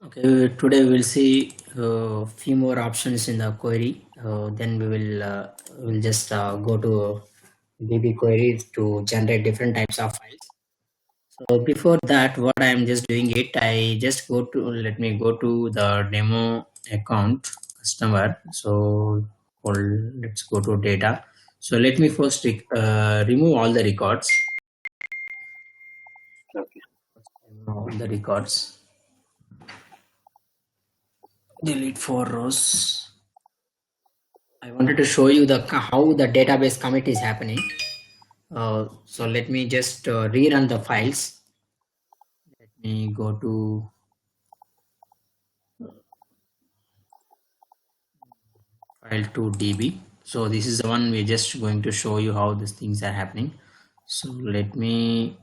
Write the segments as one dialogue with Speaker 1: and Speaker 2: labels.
Speaker 1: Okay, today we'll see a few more options in the query. Then we'll just go to DB query to generate different types of files. So before that, what I am just doing it, I just let me go to the demo account customer. So let's go to data. So let me first remove all the records.
Speaker 2: Okay.
Speaker 1: Remove all the records. Delete 4 rows. I wanted to show you how the database commit is happening. So let me just rerun the files. Let me go to file to DB. So this is the one we're just going to show you how these things are happening. So let me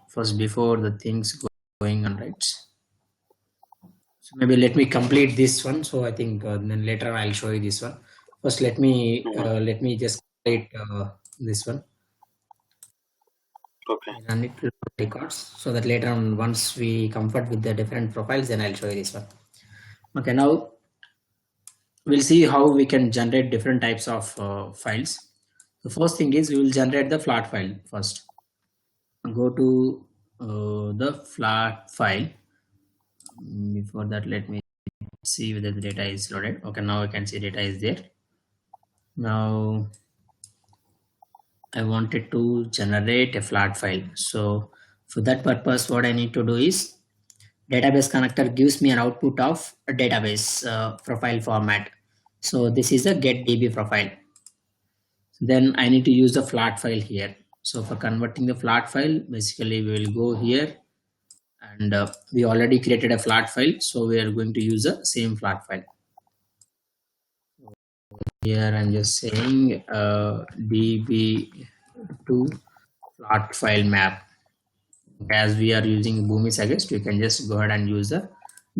Speaker 1: first, before the things going on, right? So maybe let me complete this one. So I think then later I'll show you this one. First, let me just complete this one.
Speaker 2: Okay.
Speaker 1: Run it to records so that later on, once we comfort with the different profiles, then I'll show you this one. Okay, now we'll see how we can generate different types of files. The first thing is we will generate the flat file first. Go to the flat file. Before that, let me see whether the data is loaded. Okay, now I can see data is there. Now I wanted to generate a flat file. So for that purpose, what I need to do is DatabaseConnector gives me an output of a database profile format. So this is a getDB profile. Then I need to use the flat file here. So for converting the flat file, basically we will go here and we already created a flat file. So we are going to use the same flat file. Here I'm just saying db2 flat file map. As we are using Boomi Suggest, you can just go ahead and use the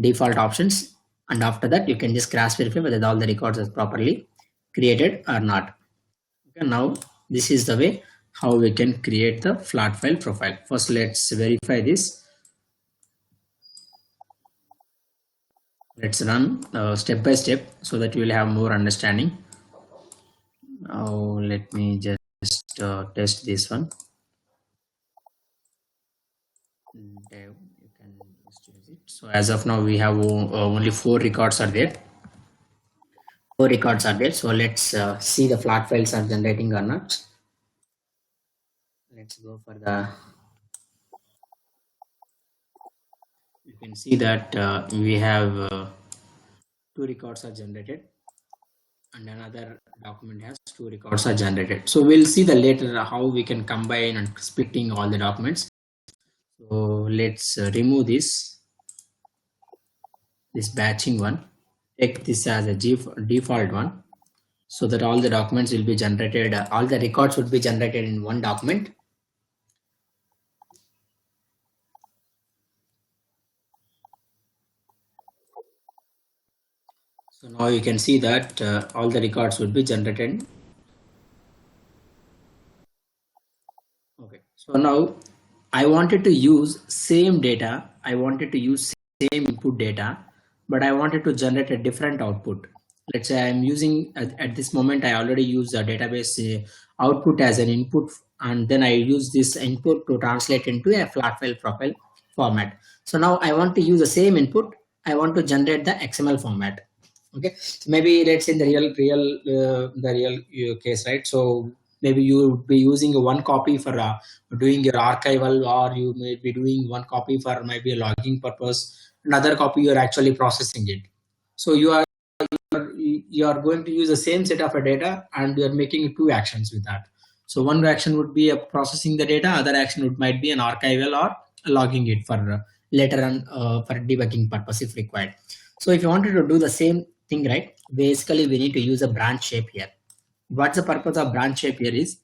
Speaker 1: default options, and after that you can just cross verify whether all the records are properly created or not. Okay, now this is the way how we can create the flat file profile. First, let's verify this. Let's run step by step so that you will have more understanding. Now let me just test this one. You can just use it. So as of now, we have only 4 records are there. 4 records are there. So let's see the flat files are generating or not. Let's go for the. You can see that we have 2 records are generated, and another document has 2 records are generated. So we'll see the later how we can combine and splitting all the documents. So let's remove this batching one. Take this as a default one, so that all the documents will be generated, all the records would be generated in one document. So now you can see that all the records would be generated. Okay, so now I wanted to use same data. I wanted to use same input data, but I wanted to generate a different output. Let's say I'm using at this moment, I already use the database output as an input, and then I use this input to translate into a flat file profile format. So now I want to use the same input. I want to generate the XML format. Okay, so maybe let's say in the real case, right? So maybe you would be using one copy for doing your archival, or you may be doing one copy for maybe a logging purpose, another copy you're actually processing it. So you are going to use the same set of data, and you're making 2 actions with that. So one action would be processing the data, other action might be an archival or logging it for later on for debugging purpose if required. So if you wanted to do the same thing, right, basically we need to use a branch shape here. What's the purpose of branch shape here is,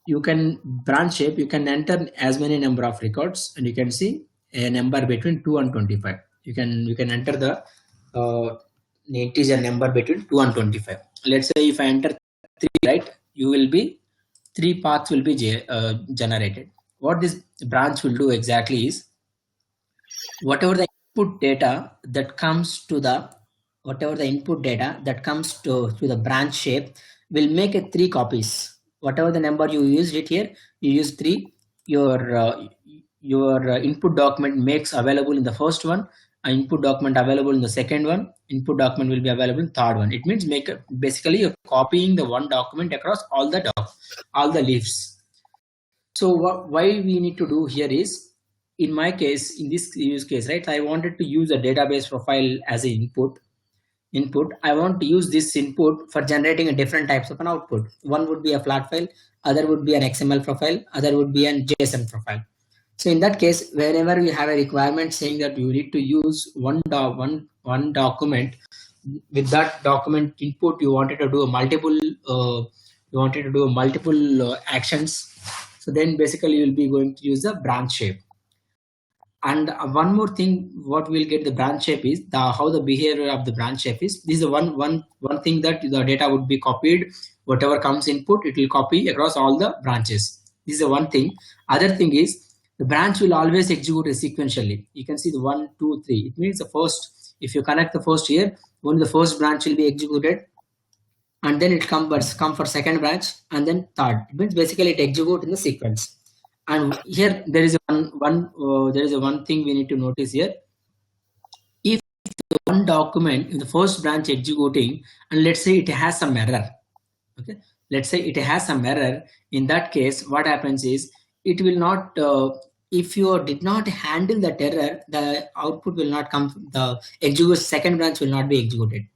Speaker 1: you can branch shape, you can enter as many number of records, and you can see a number between 2 and 25. You can enter the integer number between 2 and 25. Let's say if I enter 3, right, you will be 3 paths will be generated. What this branch will do exactly is, whatever the input data that comes to the whatever the input data that comes to the branch shape will make a 3 copies. Whatever the number you used it here, you use 3. Your input document makes available in the first one, input document available in the second one, input document will be available in third one. It means basically you're copying the one document across all the leaves. So why we need to do here is, in my case, in this use case, right, I wanted to use a database profile as an input. I want to use this input for generating a different types of an output. One would be a flat file, other would be an XML profile, other would be an JSON profile. So in that case, whenever you have a requirement saying that you need to use one document, with that document input, you wanted to do a multiple actions. So then basically you will be going to use the branch shape. And one more thing, what we'll get the branch shape is how the behavior of the branch shape is. This is one thing that the data would be copied. Whatever comes input, it will copy across all the branches. This is the one thing. Other thing is the branch will always execute sequentially. You can see the 1, 2, 3. It means the first, if you connect the first here, only the first branch will be executed, and then it come for second branch, and then third. It means basically it executes in the sequence. And here there is one thing we need to notice here. If the one document in the first branch executing, and let's say it has some error, okay, let's say it has some error, in that case what happens is it will not if you did not handle that error, the output will not come, the second branch will not be executed.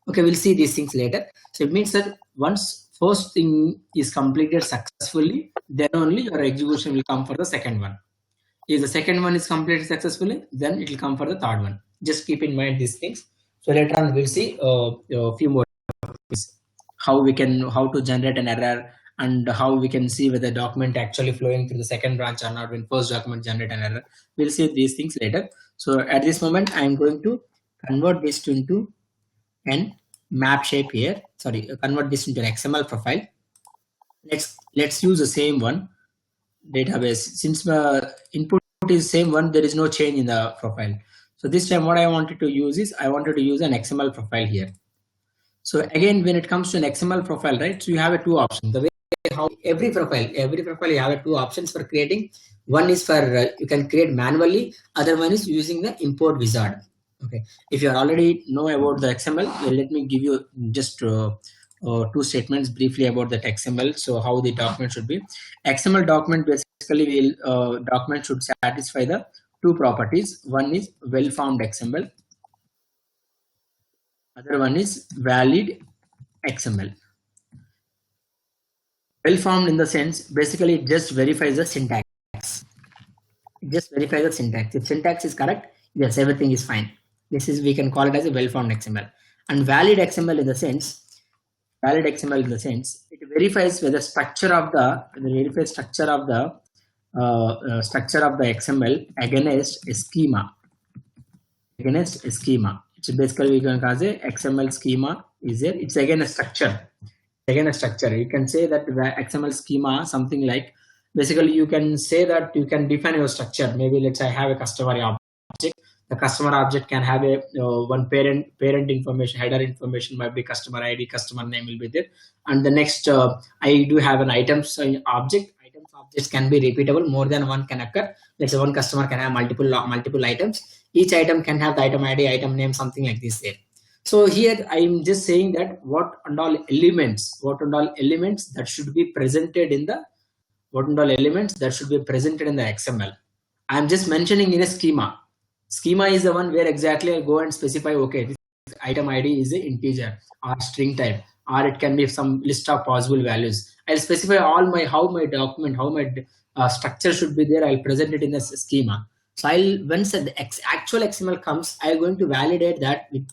Speaker 1: Okay, we'll see these things later. So it means that once first thing is completed successfully, then only your execution will come for the second one. If the second one is completed successfully, then it will come for the third one. Just keep in mind these things. So later on we'll see a few more things, how to generate an error, and how we can see whether the document actually flowing through the second branch or not when first document generate an error. We'll see these things later. So at this moment, I'm going to convert this into an map shape here. Sorry, convert this into an XML profile. Let's use the same one, database. Since the input is same one, there is no change in the profile. So this time what I wanted to use is, I wanted to use an XML profile here. So again, when it comes to an XML profile, right, so you have two options. The way how every profile you have two options for creating. One is for you can create manually, other one is using the import wizard. Okay, if you already know about the XML, let me give you just two statements briefly about that XML. So how the document should be. XML document basically document should satisfy the two properties. One is well-formed XML, other one is valid XML. Well-formed in the sense, basically it just verifies the syntax. It just verifies the syntax. If syntax is correct, yes, everything is fine. We can call it as a well-formed XML. And valid XML in the sense, it verifies whether structure of the XML against a schema. It's basically we can call it XML schema is there. It's again a structure. You can say that the XML schema, something like, basically you can say that you can define your structure. Maybe let's say I have a customer object. The customer object can have a one parent information, header information might be customer ID, customer name will be there. And the next I do have an items object. Items objects can be repeatable, more than one can occur. Let's say one customer can have multiple items. Each item can have the item ID, item name, something like this there. So here I am just saying that what and all elements that should be presented in the XML. I am just mentioning in a schema. Schema is the one where exactly I go and specify, okay, this item ID is an integer or string type, or it can be some list of possible values. I'll specify how my structure should be there. I'll present it in a schema. So once the actual XML comes, I'm going to validate that with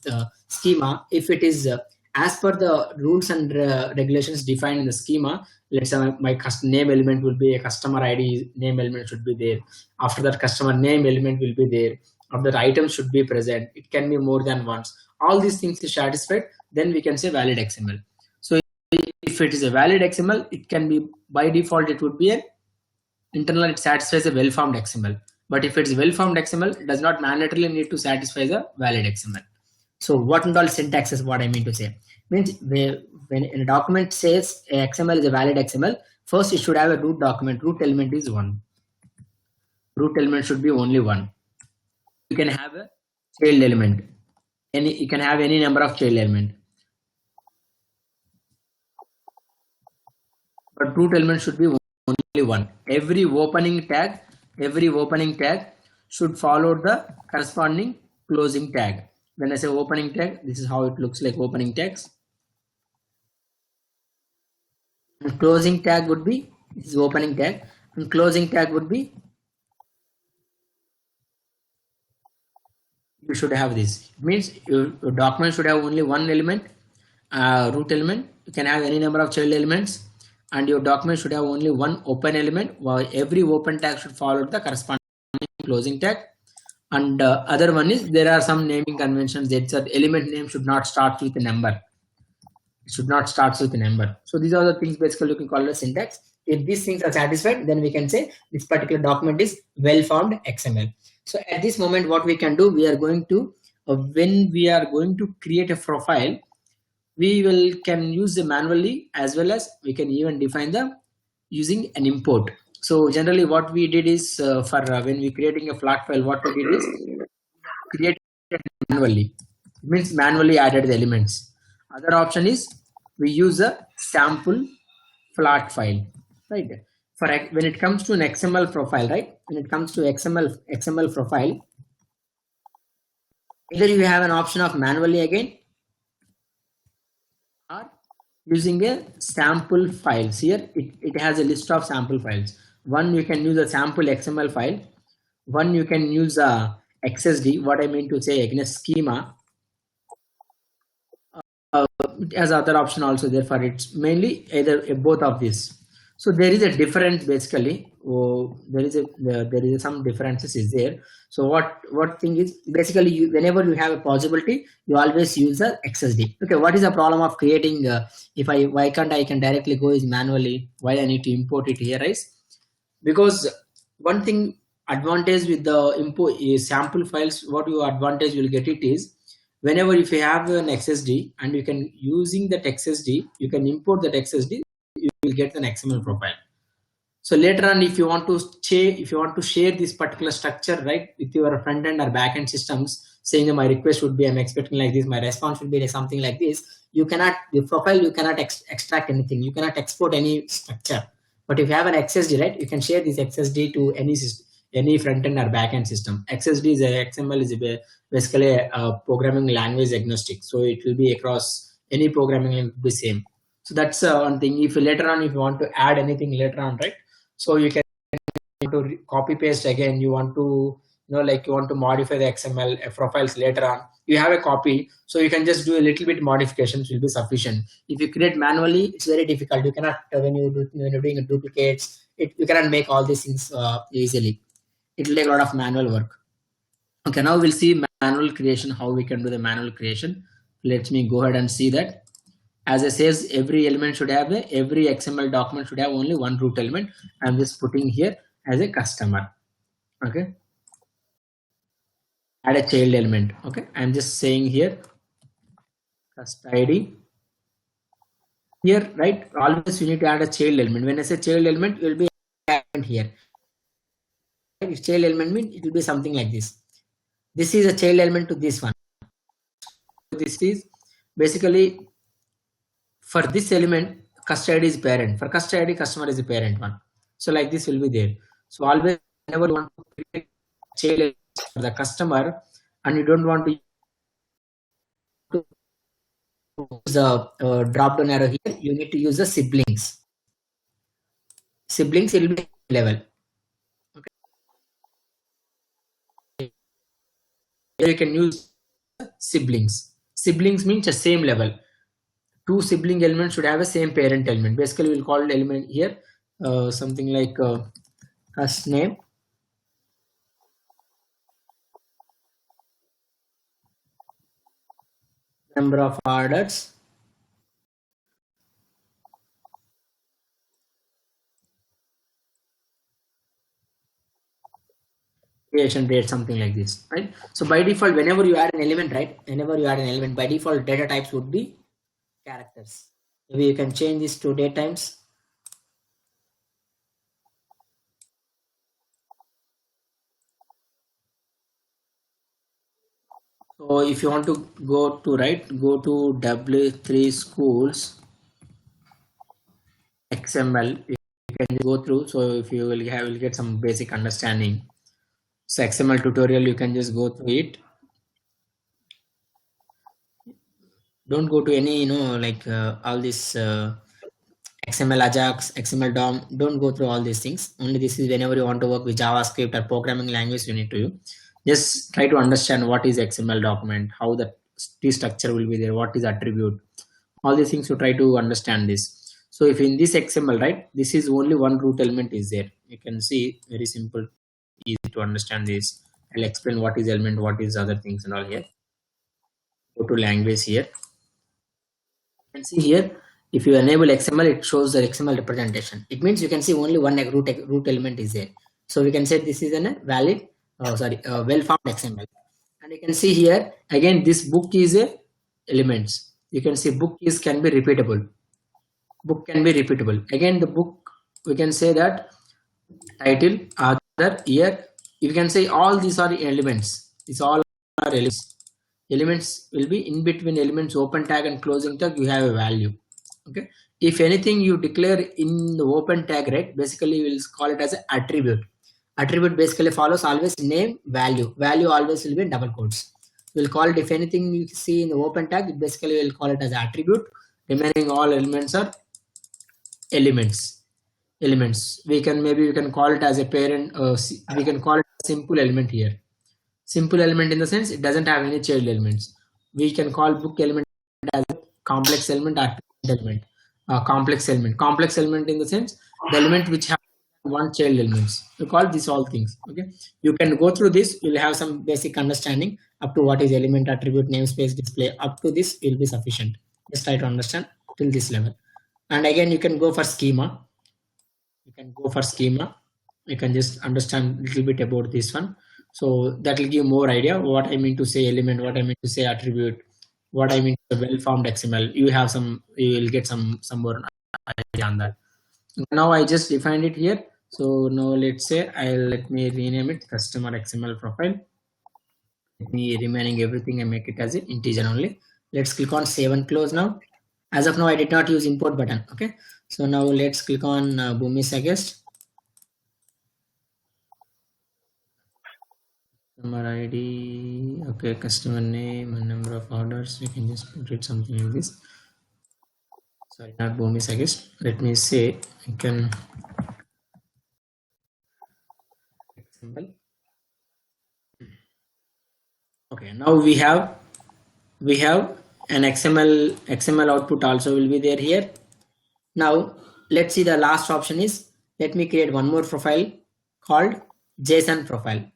Speaker 1: schema. If it is as per the rules and regulations defined in the schema, let's say my custom name element will be a customer ID name element should be there. After that, customer name element will be there. After that, item should be present. It can be more than once. All these things is satisfied, then we can say valid XML. So if it is a valid XML, it can be by default, it would be an internal, it satisfies a well-formed XML. But if it's well-formed XML, it does not mandatorily need to satisfy the valid XML. So what and all syntax is what I mean to say. Means when a document says a XML is a valid XML, first it should have a root document. Root element is one. Root element should be only one. You can have a child element. You can have any number of child element. But root element should be only one. Every opening tag should follow the corresponding closing tag. When I say opening tag, this is how it looks like opening tags. And closing tag would be, this is opening tag, and closing tag would be, you should have this. It means your document should have only one element, root element. You can have any number of child elements, and your document should have only one open element, while every open tag should follow the corresponding closing tag. And other one is, there are some naming conventions that said element name should not start with a number. It should not start with a number. So these are the things basically you can call it syntax. If these things are satisfied, then we can say this particular document is well-formed XML. So at this moment, what we can do, we are going to, when we are going to create a profile, we can use the manually, as well as we can even define the using an import. So generally what we did is, for when we creating a flat file, what we did is create manually. It means manually added the elements. Other option is we use a sample flat file, right? For when it comes to an XML profile, right? When it comes to XML profile, either you have an option of manually again, or using a sample files. Here it has a list of sample files. One, you can use a sample XML file. One, you can use a XSD. What I mean to say, against schema. It has other option also. Therefore, it's mainly either both of these. So there is a difference basically. There is some differences is there. So what thing is basically, whenever you have a possibility, you always use a XSD. Okay, what is the problem of creating? Why can't I can directly go is manually? Why I need to import it here is because one thing advantage with the import is sample files. What your advantage will get it is, whenever if you have an XSD and you can using that XSD, you can import that XSD, you will get an XML profile. So later on, if you want to share this particular structure, right, with your front end or back end systems, saying that my request would be, I'm expecting like this, my response would be like something like this, you cannot, the profile, you cannot extract anything, you cannot export any structure. But if you have an XSD, right, you can share this XSD to any system, any front end or back end system. XSD is XML is basically a programming language agnostic, so it will be across any programming language, be same. So that's one thing. If later on, if you want to add anything later on, right, so you can to copy paste again. You want to, like you want to modify the XML profiles later on. You have a copy, so you can just do a little bit modifications will be sufficient. If you create manually, it's very difficult. You cannot when you're doing duplicates, you cannot make all these things easily. It will take a lot of manual work. Okay, now we'll see manual creation, how we can do the manual creation. Let me go ahead and see that. As I says, every element should have every XML document should have only one root element. I'm just putting here as a customer. Okay. Add a child element. Okay. I'm just saying here cust ID. Here, right? Always you need to add a child element. When I say child element, it will be here. If child element means it will be something like this. This is a child element to this one. This is basically for this element, custody is parent. For custody, customer is the parent one. So like this will be there. So always whenever you want to create child for the customer and you don't want to use the drop down arrow here, you need to use the siblings. Siblings will be level. Okay. You can use siblings. Siblings means the same level. Two sibling elements should have a same parent element. Basically, we'll call element here something like cust name, number of orders, creation date, something like this, right? So by default, whenever you add an element, right, whenever you add an element, by default data types would be characters. Maybe you can change this to date times. So if you want to go to W3 schools XML, you can go through. So if you will get some basic understanding. So XML tutorial, you can just go through it. Don't go to any, like all this XML Ajax, XML DOM. Don't go through all these things. Only this is whenever you want to work with JavaScript or programming language, you need to just try to understand what is XML document, how the tree structure will be there, what is attribute, all these things you try to understand this. So if in this XML, right, this is only one root element is there. You can see very simple, easy to understand this. I'll explain what is element, what is other things and all here. Go to language here. You can see here, if you enable XML, it shows the XML representation. It means you can see only one root element is there. So we can say this is a valid, well-formed XML. And you can see here, again, this book is a elements. You can see book is can be repeatable. Book can be repeatable. Again, the book, we can say that title, author, year. You can say all these are elements. These all are elements. Elements will be in between elements, open tag and closing tag, you have a value. Okay. If anything you declare in the open tag, right, basically we'll call it as an attribute. Attribute basically follows always name, value. Value always will be in double quotes. We'll call it, if anything you see in the open tag, basically we'll call it as attribute. Remaining all elements are elements. We can call it as a parent. We can call it a simple element here. Simple element in the sense it doesn't have any child elements. We can call book element as a complex element, element, complex element. Complex element in the sense the element which has one child elements. We call these all things. Okay, you can go through this. You'll have some basic understanding up to what is element, attribute, namespace, display. Up to this will be sufficient. Just try to understand till this level. And again, you can go for schema. You can just understand a little bit about this one. So that will give more idea what I mean to say element, what I mean to say attribute, what I mean to well-formed XML. You will get some more idea on that. Now I just defined it here. So now let's say let me rename it customer XML profile. Let me remaining everything and make it as an integer only. Let's click on save and close now. As of now, I did not use import button. Okay. So now let's click on Bhumi Suggest. Customer ID, okay, customer name and number of orders. You can just put it something like this. Sorry, not Bhumi Suggest. Let me say you can example. Okay, now we have an XML output also will be there here. Now let's see, the last option is, let me create one more profile called JSON profile.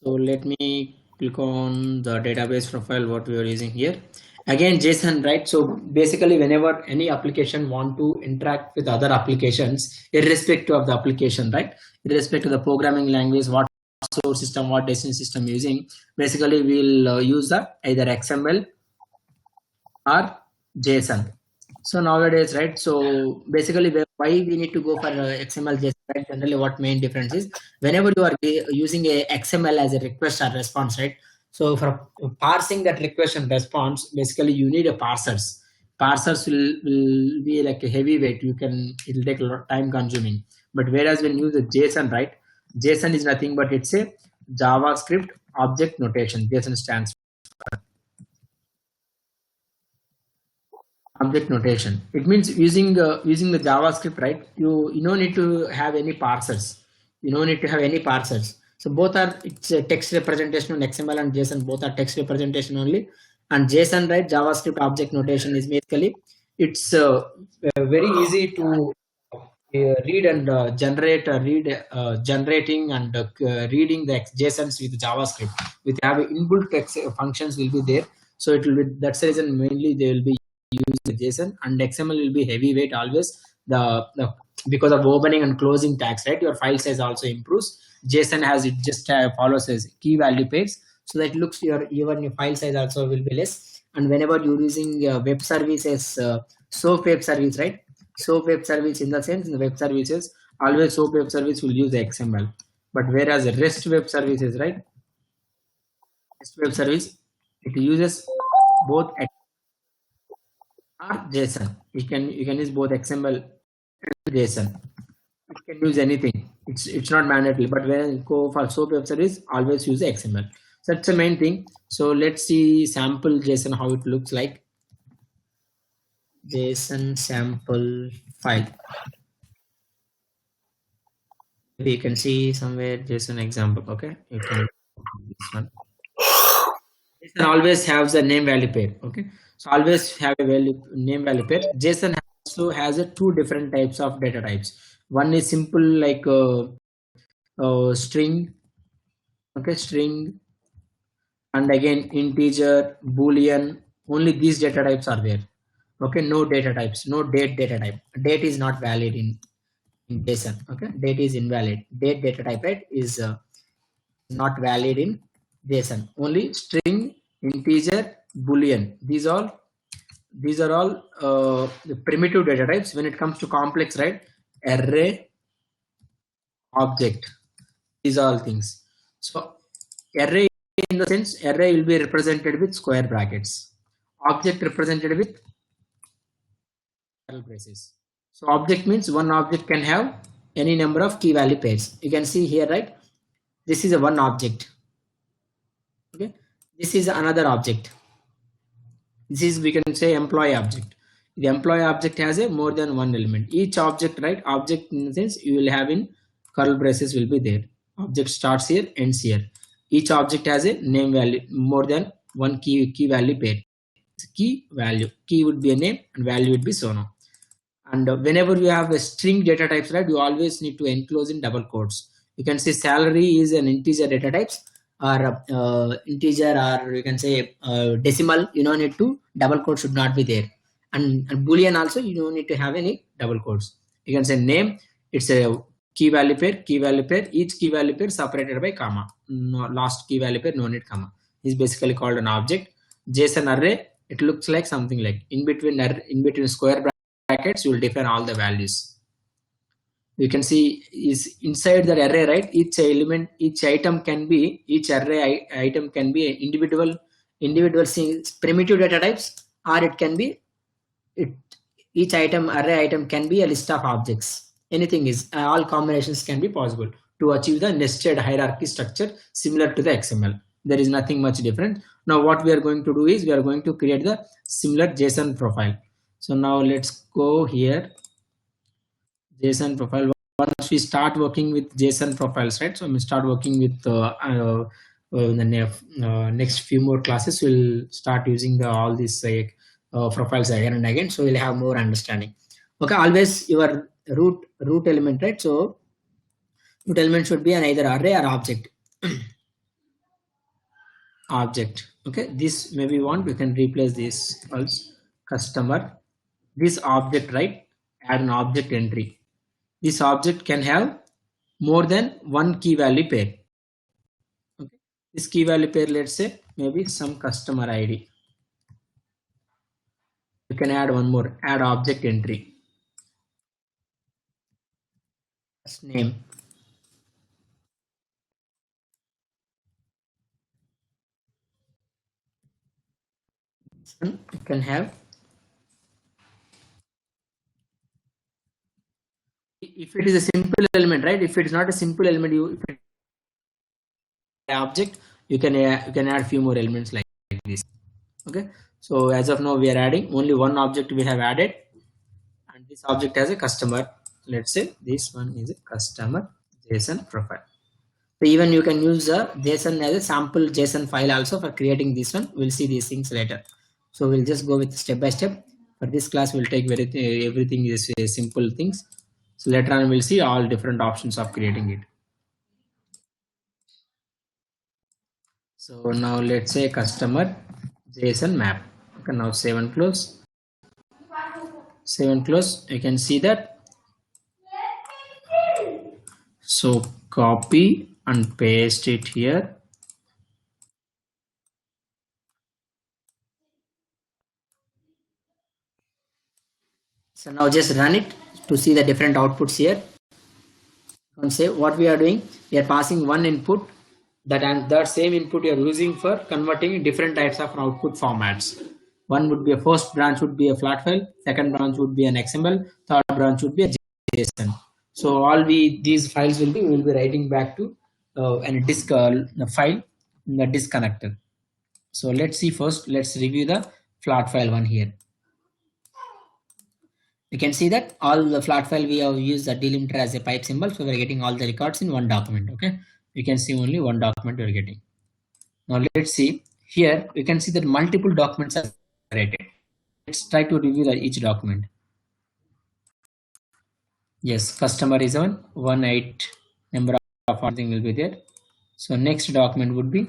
Speaker 1: So let me click on the database profile what we are using here. Again, JSON, right? So basically whenever any application want to interact with other applications, irrespective of the application, right? Irrespective of the programming language, what source system, what destination system using, basically we'll use the either XML or JSON. So nowadays, right? So basically why we need to go for XML JSON, right? Generally what main difference is, whenever you are using a XML as a request or response, right? So for parsing that request and response, basically you need a parsers. Parsers will be like a heavyweight. It'll take a lot of time consuming. But whereas when you use a JSON, right? JSON is nothing but it's a JavaScript object notation. JSON stands for object notation. It means using the JavaScript, right? You don't need to have any parsers. So both are, it's a text representation on XML and JSON. Both are text representation only. And JSON, right? JavaScript object notation is basically, it's very easy to read and generating and reading the JSONs with JavaScript. With have inbuilt text functions will be there. So it will be, that's the reason mainly they will be using JSON, and XML will be heavyweight always. Because of opening and closing tags, right? Your file size also improves. JSON has it just follows as key value pairs, so that looks your even your file size also will be less. And whenever you're using web services, SOAP web service, right? SOAP web service, in the sense in the web services, always SOAP web service will use the XML, but whereas the REST web services, right? REST web service, it uses both or JSON. You can use both XML and JSON. It can use anything. It's not mandatory, but when you go for SOAP web service, always use the XML. So that's the main thing. So let's see sample JSON how it looks like. JSON sample file. Maybe you can see somewhere JSON example. Okay, you can this one. JSON always has a name value pair. Okay, so always have a name value pair. JSON also has a two different types of data types. One is simple like string. Okay, string, and again integer, boolean. Only these data types are there. Okay, no data types, no date data type. Date is not valid in JSON. Okay, date is invalid. Date data type, right, is not valid in JSON. Only string, integer, boolean. These are all the primitive data types. When it comes to complex, right, array, object, these are all things. So array, in the sense, array will be represented with square brackets, object represented with curly braces. So object means one object can have any number of key value pairs. You can see here, right, this is a one object. Okay, this is another object. This is, we can say, employee object. The employee object has a more than one element. Each object, right, object in the sense you will have in curly braces will be there. Object starts here, ends here. Each object has a name value, more than one key value pair. Key value, key would be a name and value would be so on. And whenever you have a string data types, right, you always need to enclose in double quotes. You can say salary is an integer data types, or integer, or you can say decimal. You don't need to, double quotes should not be there. And boolean also, you don't need to have any double quotes. You can say name, it's a key value pair, each key value pair separated by comma. No, last key value pair no need comma. Is basically called an object. JSON array, it looks like something like in between square brackets, you will define all the values. You can see is inside that array, right, each element, each item can be, each array item can be individual primitive data types, or it can be each array item can be a list of objects. Anything is, all combinations can be possible to achieve the nested hierarchy structure similar to the XML. There is nothing much different. Now what we are going to do is we are going to create the similar JSON profile. So now let's go here, JSON profile. Once we start working with JSON profiles, right, so we start working with in the next few more classes, we'll start using all these profiles again and again, so we'll have more understanding. Okay, always your root element, right, so root element should be an either array or object. Object. Okay, this maybe we can replace this as customer. This object, right, add an object entry. This object can have more than one key value pair. Okay, this key value pair, let's say maybe some customer ID. You can add one more, add object entry. First name. You can have, if it is a simple element, right, if it is not a simple element, if object, you can add few more elements like this. Okay, so as of now we are adding only one object we have added, and this object has a customer. Let's say this one is a customer JSON profile. So even you can use a JSON as a sample JSON file also for creating this one. We'll see these things later. So we'll just go with step by step. For this class, we'll take everything is simple things. So later on, we'll see all different options of creating it. So now let's say customer JSON map. Okay, now save and close. Save and close. You can see that. So copy and paste it here. So now just run it to see the different outputs here. And say what we are doing, we are passing one input, that same input you are using for converting different types of output formats. One would be a first branch would be a flat file, second branch would be an XML, third branch would be a JSON. So all these files we will be writing back to a disk file in the disk connector. So let's see first. Let's review the flat file one here. You can see that all the flat file we have used the delimiter as a pipe symbol, so we're getting all the records in one document. Okay, you can see only one document we're getting. Now let's see here. You can see that multiple documents are generated. Let's try to review each document. Yes, customer is on 18 number of everything will be there. So next document would be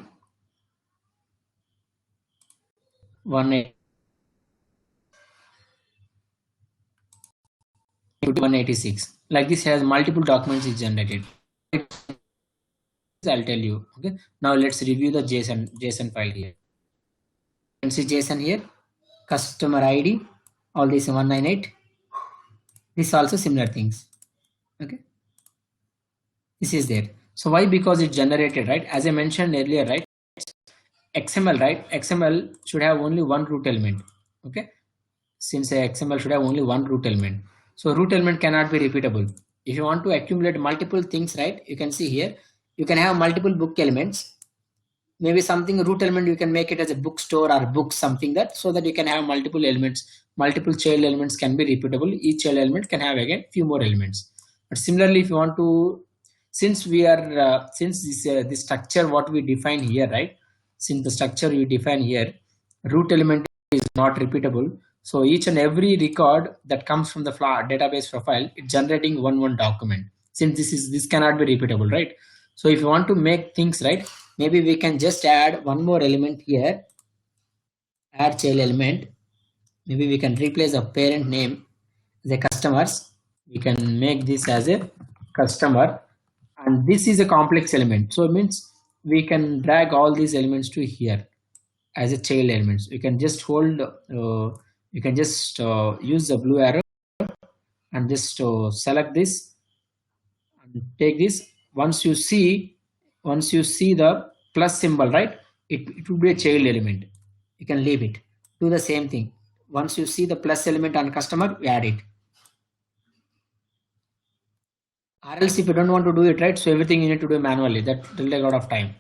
Speaker 1: 186. Like this has multiple documents is generated. I'll tell you. Okay. Now let's review the JSON file here. You can see JSON here. Customer ID. All these 198. This also similar things. Okay. This is there. So why? Because it generated, right? As I mentioned earlier, right? XML, right? XML should have only one root element. Okay. Since XML should have only one root element. So root element cannot be repeatable. If you want to accumulate multiple things, right? You can see here, you can have multiple book elements. Maybe something root element, you can make it as a bookstore or book, something that, so that you can have multiple elements, multiple child elements can be repeatable. Each child element can have again few more elements. But similarly, if you want to, since we are, since this structure, what we define here, right? Since the structure we define here, root element is not repeatable. So each and every record that comes from the database profile, it's generating one document. Since this cannot be repeatable, right? So if you want to make things right, maybe we can just add one more element here. Add child element. Maybe we can replace the parent name as a customers. We can make this as a customer, and this is a complex element. So it means we can drag all these elements to here as a child elements. You can just hold. You can just use the blue arrow and just select this and take this. Once you see the plus symbol, right, it will be a child element. You can leave it. Do the same thing. Once you see the plus element on customer, we add it. Or else if you don't want to do it, right, so everything you need to do manually. That will take a lot of time.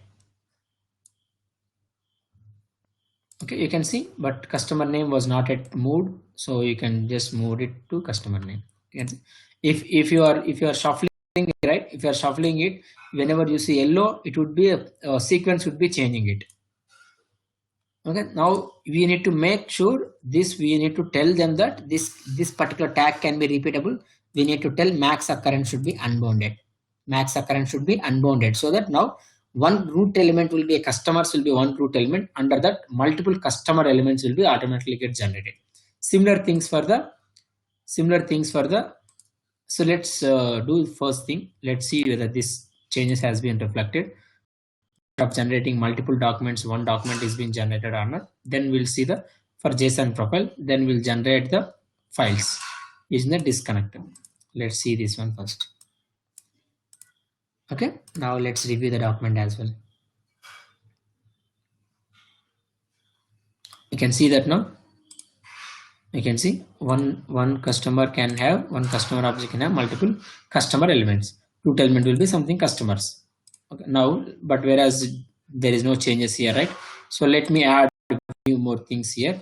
Speaker 1: Okay, you can see, but customer name was not yet moved, so you can just move it to customer name. If you are shuffling, right, if you are shuffling it, whenever you see yellow, it would be a sequence would be changing it. Okay, now we need to make sure this, we need to tell them that this particular tag can be repeatable. We need to tell max occurrence should be unbounded. Max occurrence should be unbounded, so that now one root element will be a customers will be one root element. Under that, multiple customer elements will be automatically get generated. Similar things for the so let's do first thing. Let's see whether this changes has been reflected. Of generating multiple documents, one document is being generated or not. Then we'll see the for JSON profile. Then we'll generate the files using the disk connector. Let's see this one first. Okay, now let's review the document as well. You can see that now. You can see one customer can have, one customer object can have multiple customer elements. Root element will be something customers. Okay, now, but whereas there is no changes here, right? So let me add a few more things here,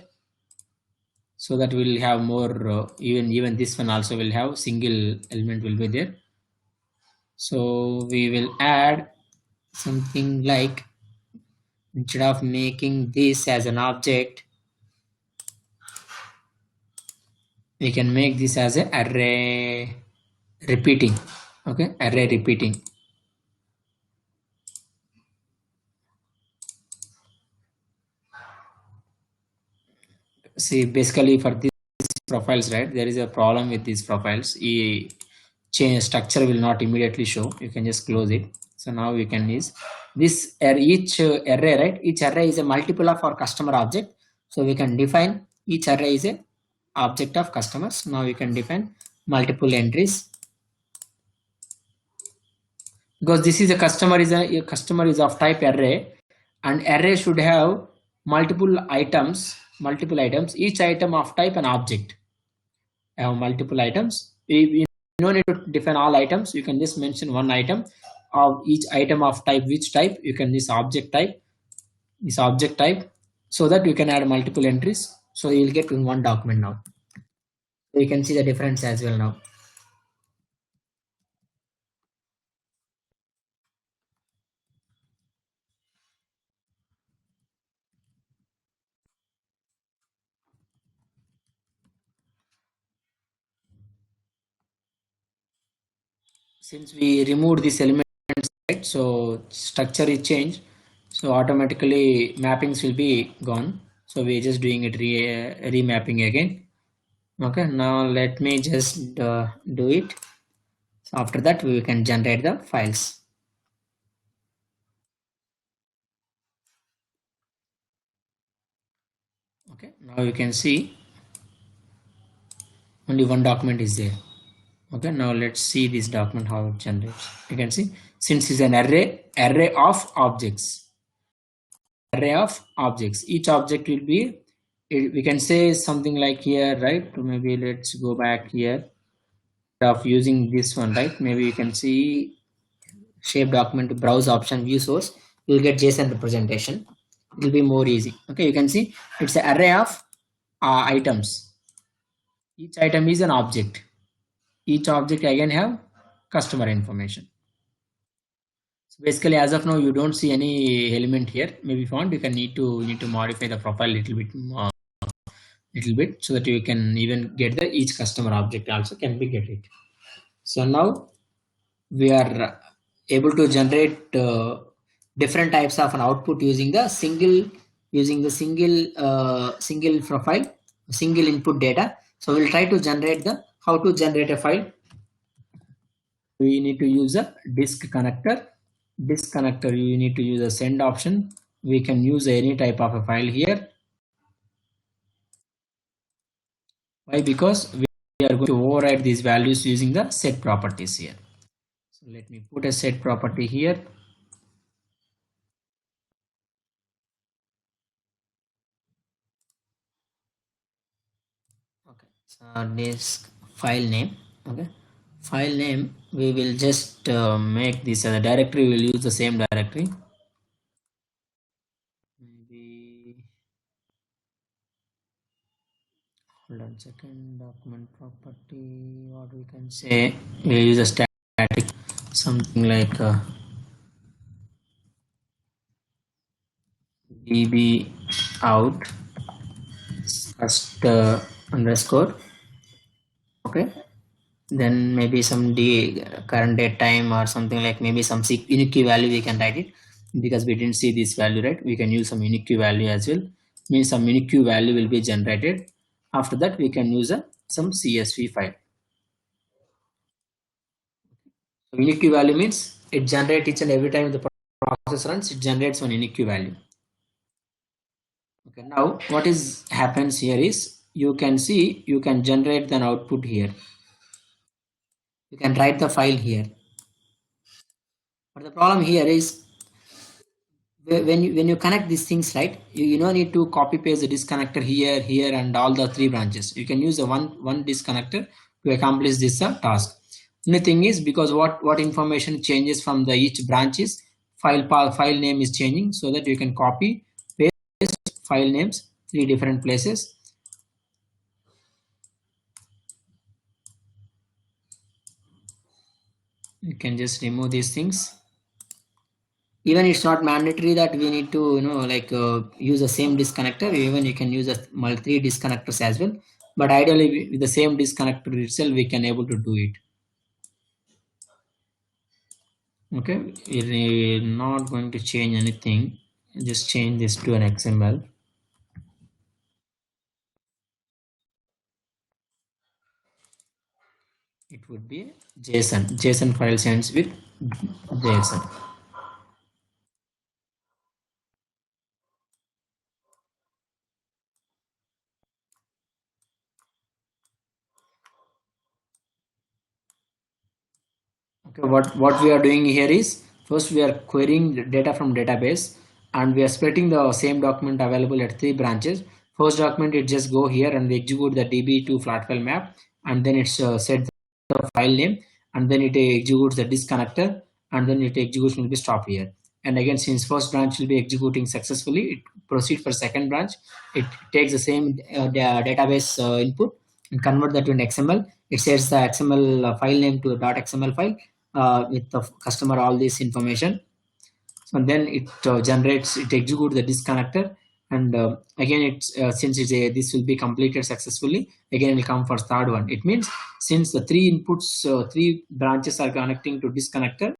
Speaker 1: so that we'll have more. Even this one also will have single element will be there. So we will add something like, instead of making this as an object, we can make this as an array repeating. Okay, array repeating. See, basically for these profiles, right, there is a problem with these profiles. Change structure will not immediately show. You can just close it. So now we can use this each array, right? Each array is a multiple of our customer object. So we can define each array is a object of customers. Now we can define multiple entries, because this is a customer is of type array, and array should have multiple items, each item of type an object. Have multiple items. We don't need to define all items. You can just mention one item of each item of type. Which type? You can this object type, so that you can add multiple entries. So you will get in one document now. So you can see the difference as well now. Since we removed this element, right, so structure is changed, so automatically mappings will be gone. So we're just doing it remapping again. Okay, now let me just do it. So after that we can generate the files. Okay, now you can see only one document is there. Okay, now let's see this document how it generates. You can see, since it's an array of objects, each object will be, we can say something like here, right? Maybe let's go back here of using this one, right? Maybe you can see shape document, browse option, view source. You'll get JSON representation. It will be more easy. Okay, you can see it's an array of items. Each item is an object. Each object again have customer information. So basically, as of now, you don't see any element here. Maybe if you want, you can need to modify the profile little bit, so that you can even get the each customer object also can be get it. So now we are able to generate different types of an output using the single profile, single input data. So we'll try to generate the how to generate a file. We need to use a disk connector. Disk connector, you need to use a send option. We can use any type of a file here. Why? Because we are going to override these values using the set properties here. So let me put a set property here. Okay, so disk file name. Okay, file name, we will just make this as a directory. We'll use the same directory. Maybe, hold on second, document property, what we can say, we'll use a static, something like db out first underscore. Okay, then maybe some current date time or something, like maybe some unique key value we can write it, because we didn't see this value, right? We can use some unique key value as well. Means some unique key value will be generated. After that we can use some csv file. So unique key value means it generates each and every time the process runs, it generates one unique key value. Okay, now what is happens here is, you can see you can generate an output here. You can write the file here. But the problem here is, when you connect these things, right, you don't need to copy paste the disconnector here and all the three branches. You can use a one disconnector to accomplish this task. Only thing is, because what information changes from the each branches, file name is changing, so that you can copy paste file names three different places. You can just remove these things. Even it's not mandatory that we need to use the same disconnector. Even you can use three disconnectors as well, but ideally with the same disconnector itself we can able to do it. Okay, we're not going to change anything, just change this to an XML. It would be JSON file sends with JSON. Okay, what we are doing here is first we are querying the data from database, and we are splitting the same document available at 3 branches. First document, it just go here and we execute the DB to flat file map, and then it's set the file name, and then it executes the disconnector, and then it execution will be stopped here. And again, since first branch will be executing successfully, it proceeds for second branch. It takes the same database input and convert that to an XML. It sets the XML file name to a .xml file with the customer all this information. So then it generates, it executes the disconnector, and again it's since it's this will be completed successfully, again it will come for third one. It means since the 3 inputs, 3 branches are connecting to disconnector,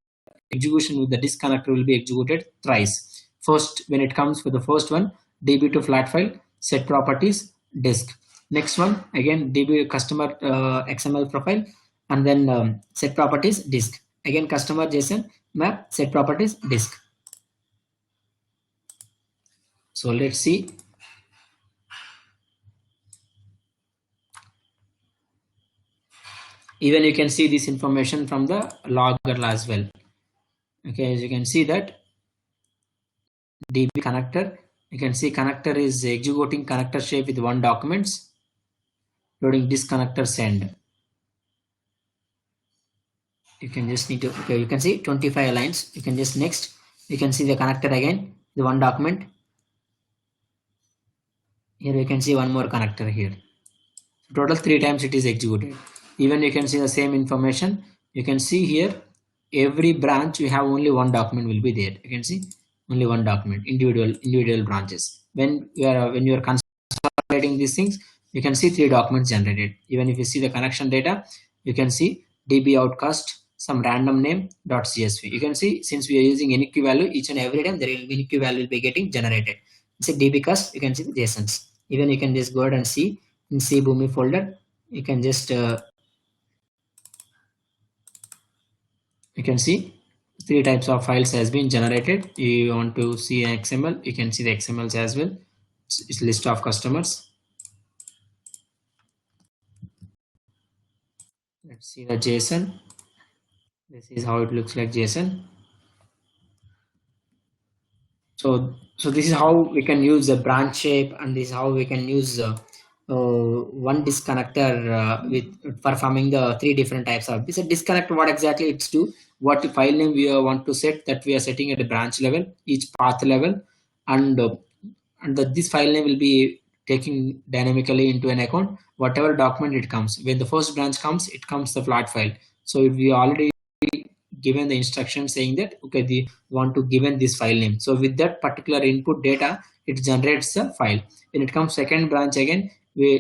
Speaker 1: execution with the disconnector will be executed thrice. First, when it comes for the first one, db to flat file, set properties, disk. Next one, again db customer xml profile, and then set properties, disk. Again customer json map, set properties, disk. So let's see. Even you can see this information from the logger as well. Okay, as you can see that db connector, you can see connector is executing connector shape with 1 documents, loading disconnector send. You can just need to, okay, you can see 25 lines. You can just next, you can see the connector again, the 1 document. Here you can see one more connector here. Total 3 times it is executed. Even you can see the same information. You can see here every branch you have only 1 document will be there. You can see only 1 document, individual branches. When you are consolidating these things, you can see 3 documents generated. Even if you see the connection data, you can see db outcast some random name .csv. You can see since we are using unique value, each and every time the unique value will be getting generated. It's a db cast. You can see the JSONs. Even you can just go ahead and see in C Boomi folder. You can just you can see 3 types of files has been generated. You want to see XML, you can see the XMLs as well. It's list of customers. Let's see the JSON. This is how it looks like JSON. So this is how we can use the branch shape, and this is how we can use one disconnector with performing the 3 different types of this. A disconnector, what exactly it's do, what file name we want to set, that we are setting at the branch level, each path level, and this file name will be taking dynamically into an account whatever document it comes. When the first branch comes, it comes the flat file. So we already given the instruction saying that okay, they want to given this file name. So with that particular input data, it generates the file. When it comes second branch, again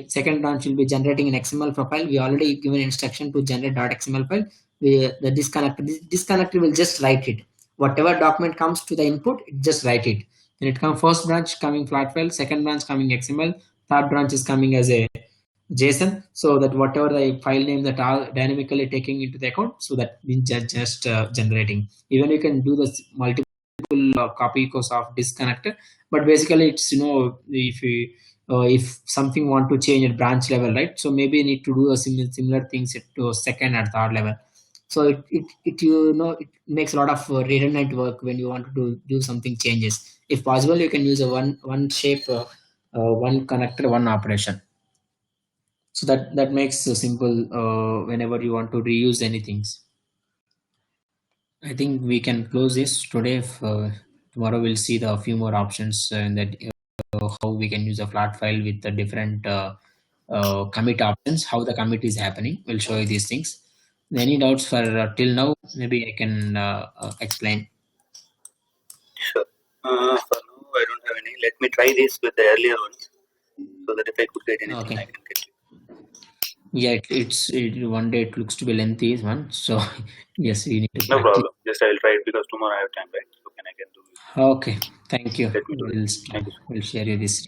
Speaker 1: second branch will be generating an XML profile. We already given instruction to generate .xml file. The disconnector will just write it. Whatever document comes to the input, it just write it. When it comes first branch coming flat file, second branch coming XML, third branch is coming as a JSON, so that whatever the file name that are dynamically taking into the account, so that means just generating. Even you can do this multiple copies of disconnector, but basically it's if something want to change at branch level, right? So maybe you need to do a similar things at second or third level. So it makes a lot of redundant work when you want to do something changes. If possible, you can use a one shape, one connector, one operation. So that makes simple whenever you want to reuse anything. I think we can close this today. Tomorrow we'll see the few more options and that how we can use a flat file with the different commit options, how the commit is happening. We'll show you these things. Any doubts for till now? Maybe I can explain.
Speaker 2: Sure. For now, I don't have any. Let me try this with the earlier ones, so that if I could get anything,
Speaker 1: Okay.
Speaker 2: I can get it.
Speaker 1: Yeah, one day it looks to be lengthy one, so yes, we need to
Speaker 2: No
Speaker 1: practice.
Speaker 2: problem. Just I will try it because tomorrow I have time, right? So can I can do it.
Speaker 1: Okay, thank you.
Speaker 2: Let me do it. Thank you.
Speaker 1: We'll share you this.